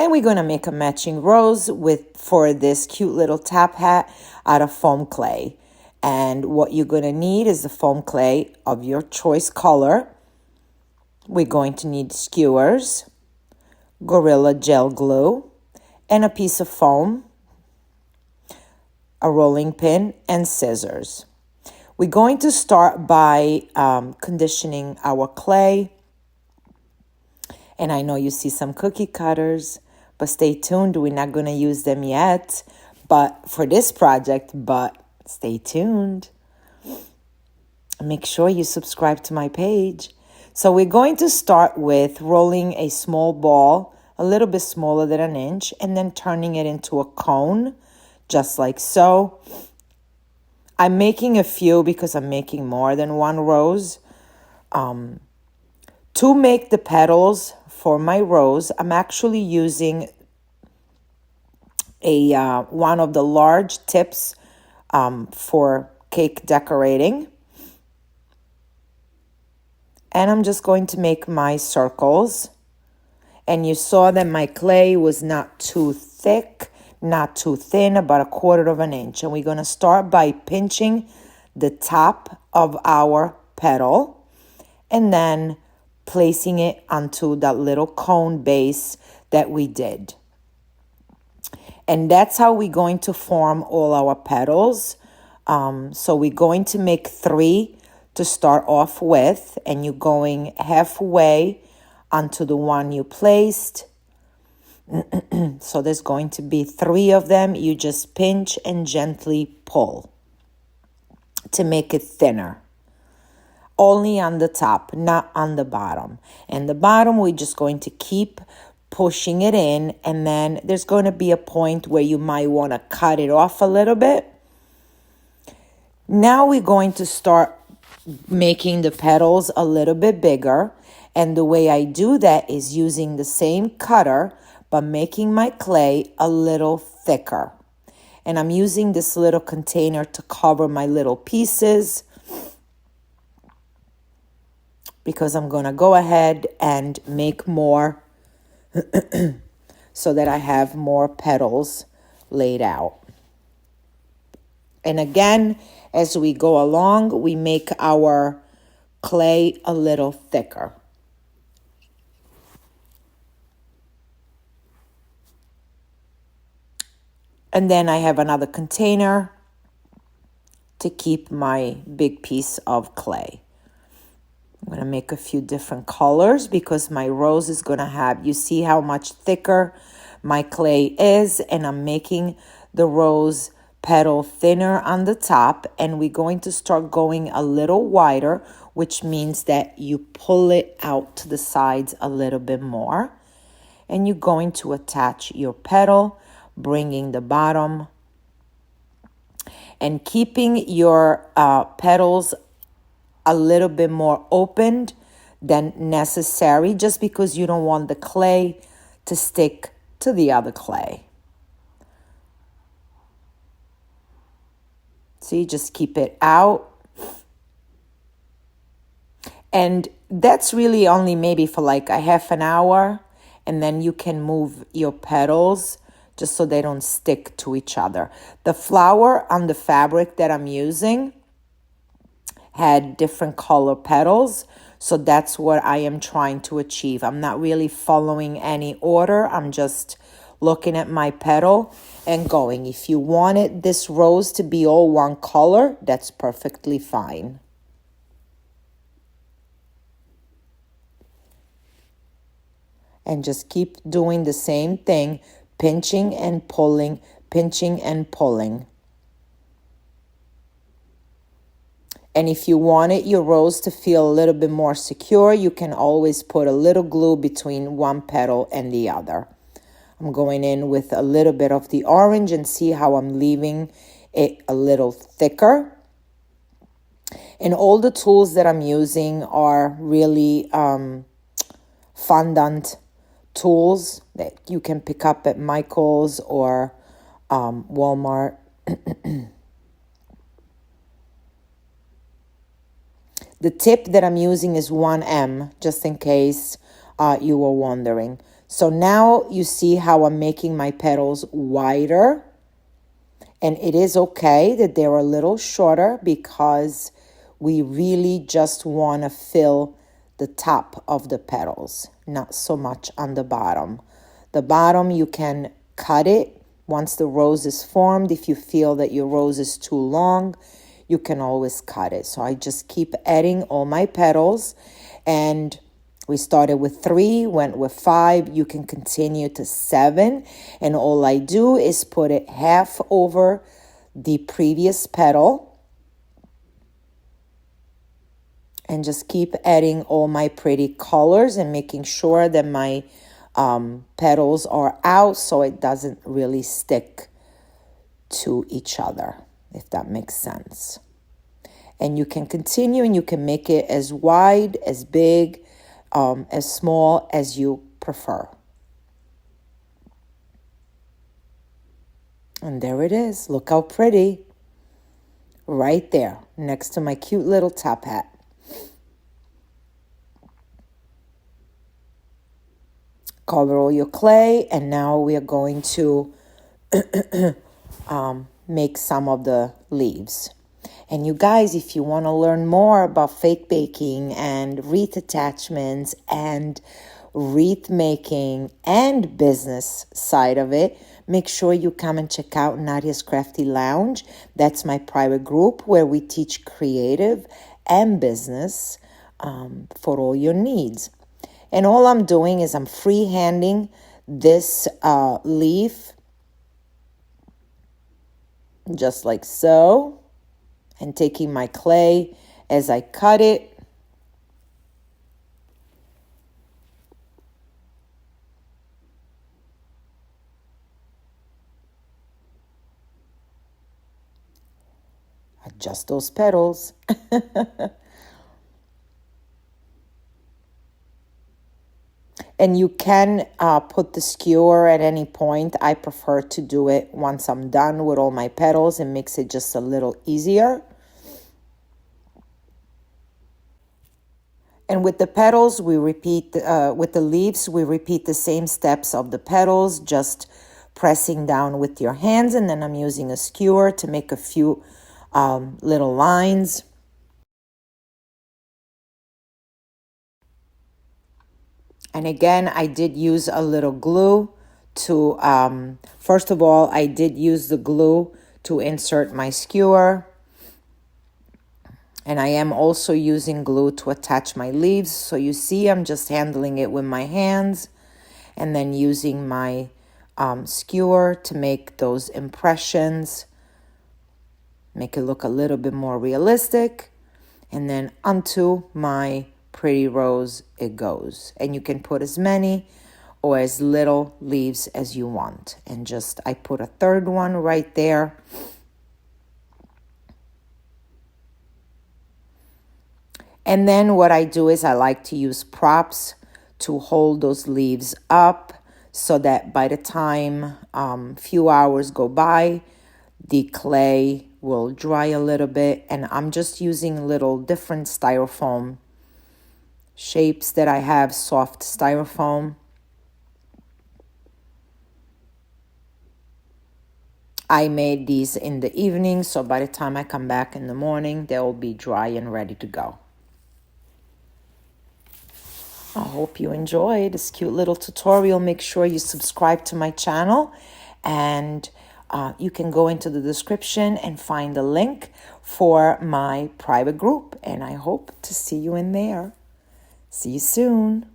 And we're going to make a matching rose for this cute little top hat out of foam clay. And what you're going to need is the foam clay of your choice color. We're going to need skewers, Gorilla Gel Glue, and a piece of foam, a rolling pin, and scissors. We're going to start by conditioning our clay. And I know you see some cookie cutters, but stay tuned. We're not going to use them yet, but for this project, but stay tuned. Make sure you subscribe to my page. So we're going to start with rolling a small ball, a little bit smaller than an inch, and then turning it into a cone, just like so. I'm making a few because I'm making more than one rose. To make the petals for my rose, I'm actually using one of the large tips for cake decorating. And I'm just going to make my circles. And you saw that my clay was not too thick, not too thin, about 1/4 of an inch. And we're going to start by pinching the top of our petal and then placing it onto that little cone base that we did. And that's how we're going to form all our petals. So we're going to make 3 to start off with, and you're going halfway onto the one you placed. So there's going to be 3 of them. You just pinch and gently pull to make it thinner. Only on the top, not on the bottom. And the bottom, we're just going to keep pushing it in, and then there's going to be a point where you might want to cut it off a little bit. Now we're going to start making the petals a little bit bigger, and the way I do that is using the same cutter but making my clay a little thicker. And I'm using this little container to cover my little pieces because I'm going to go ahead and make more so that I have more petals laid out. And again, as we go along, we make our clay a little thicker. And then I have another container to keep my big piece of clay. I'm going to make a few different colors because my rose is going to have, you see how much thicker my clay is, and I'm making the rose petal thinner on the top, and we're going to start going a little wider, which means that you pull it out to the sides a little bit more, and you're going to attach your petal, bringing the bottom and keeping your petals a little bit more opened than necessary, just because you don't want the clay to stick to the other clay. So you just keep it out. And that's really only maybe for like a half an hour, and then you can move your petals just so they don't stick to each other. The flower on the fabric that I'm using had different color petals, so that's what I am trying to achieve. I'm not really following any order. I'm just looking at my petal and going. If you wanted this rose to be all one color, that's perfectly fine. And just keep doing the same thing, pinching and pulling, pinching and pulling. And if you wanted your rose to feel a little bit more secure, you can always put a little glue between one petal and the other. I'm going in with a little bit of the orange and see how I'm leaving it a little thicker. And all the tools that I'm using are really fondant tools that you can pick up at Michael's or Walmart. The tip that I'm using is 1M, just in case you were wondering. So now you see how I'm making my petals wider. And it is okay that they're a little shorter because we really just want to fill the top of the petals, not so much on the bottom. The bottom, you can cut it once the rose is formed. If you feel that your rose is too long, you can always cut it. So I just keep adding all my petals, and we started with 3, went with 5. You can continue to 7. And all I do is put it half over the previous petal. And just keep adding all my pretty colors and making sure that my petals are out so it doesn't really stick to each other, if that makes sense. And you can continue and you can make it as wide, as big, as small as you prefer. And there it is. Look how pretty. Right there, next to my cute little top hat. Cover all your clay, and now we are going to make some of the leaves. And you guys, if you want to learn more about fake baking and wreath attachments and wreath making and business side of it, make sure you come and check out Nadia's Crafty Lounge. That's my private group where we teach creative and business for all your needs. And all I'm doing is I'm freehanding this leaf, just like so. And taking my clay as I cut it. Adjust those petals. And you can put the skewer at any point. I prefer to do it once I'm done with all my petals. It makes it just a little easier. And with the petals, we repeat, with the leaves, we repeat the same steps of the petals, just pressing down with your hands. And then I'm using a skewer to make a few little lines. And again, I did use a little glue to, first of all, I did use the glue to insert my skewer. And I am also using glue to attach my leaves. So you see, I'm just handling it with my hands and then using my skewer to make those impressions. Make it look a little bit more realistic. And then onto my pretty rose it goes. And you can put as many or as little leaves as you want. And just, I put a third one right there. And then what I do is I like to use props to hold those leaves up so that by the time few hours go by, the clay will dry a little bit. And I'm just using little different styrofoam shapes that I have, soft styrofoam. I made these in the evening, so by the time I come back in the morning, they will be dry and ready to go. I hope you enjoyed this cute little tutorial. Make sure you subscribe to my channel, and you can go into the description and find the link for my private group. And I hope to see you in there. See you soon.